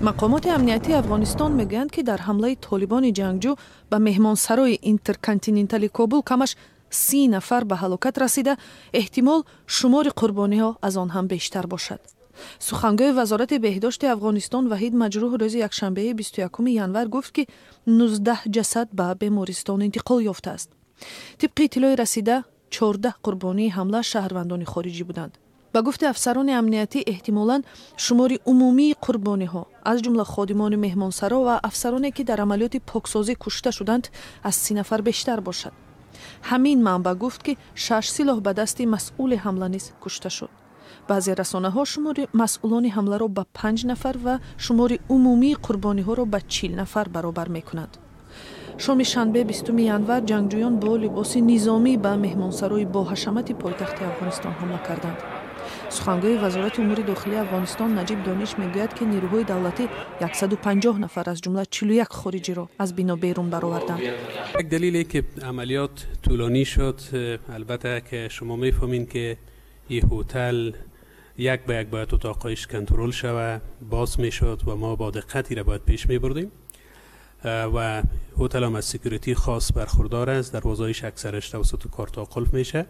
مقامات امنیتی افغانستان میگویند که در حمله طالبان جنگجو به مهمانسرای اینترکانتیننتالی کابل کمش 30 نفر به هلاکت رسیده، احتمال شمار قربانی ها از آن هم بیشتر باشد. سخنگوی وزارت بهداشت افغانستان وحید مجروح روز یکشنبه 21 ینور گفت که 19 جسد به بیمارستان انتقال یافته است. طبق اطلاع رسیده 14 قربانی حمله شهروندان خارجی بودند. با گفت افسران امنیتی احتمالاً شمار عمومی قربانی ها از جمله خادمان مهمانسرا و افسرانی که در عملیات پاکسازی کشته شدند از 30 نفر بیشتر باشد. همین منبع گفت که 6 سلاح به دست مسئول حمله نیز کشته شد. بعضی رسانه ها شمار مسئولان حمله را به 5 نفر و شمار عمومی قربانی ها را به 40 نفر برابر می کنند. شام شنبه 20 ینور جنگجویان با لباس نظامی به مهمانسرای با حشمت پایتخت افغانستان حمله کردند. سخنگوی وزارت امور داخلی افغانستان نجیب دانش میگوید که نیروهای دولتی 150 نفر از جمله 41 خارجی را از بنا بیرون برآوردند. یک دلیلی که عملیات طولانی شد، البته که شما میفهمین که این هتل یک به یک باید اتاقایش کنترل شود، باز میشد و ما با دقتی را باید پیش میبردیم و هتل هم از سکیوریتی خاص برخوردار است، دروازه‌ایش اکثرش توسط کارتا قلف میشه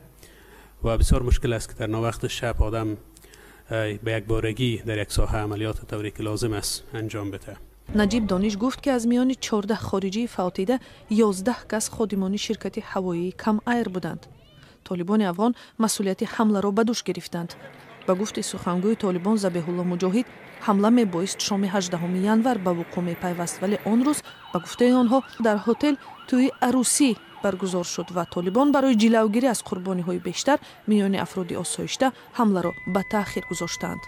و بسیار مشکل است که در وقت شب آدم به یک بارگی در یک ساحه عملیات طوری که لازم است انجام بده. نجیب دانش گفت که از میان 14 خارجی فوتیده 11 کس خادمان شرکت هوایی کم ایر بودند. طالبان افغان مسئولیت حمله را به دوش گرفتند. با گفت سخنگوی طالبان ذبیح الله مجاهد، حمله میبایست شام 18 ینور به وقوع میپیوست، ولی آن روز به گفته آنها در هتل توی عروسی برگزار شد و طالبان برای جلوگیری از قربانی های بیشتر میان افراد آسایشته حمله را به تأخیر گذاشتند.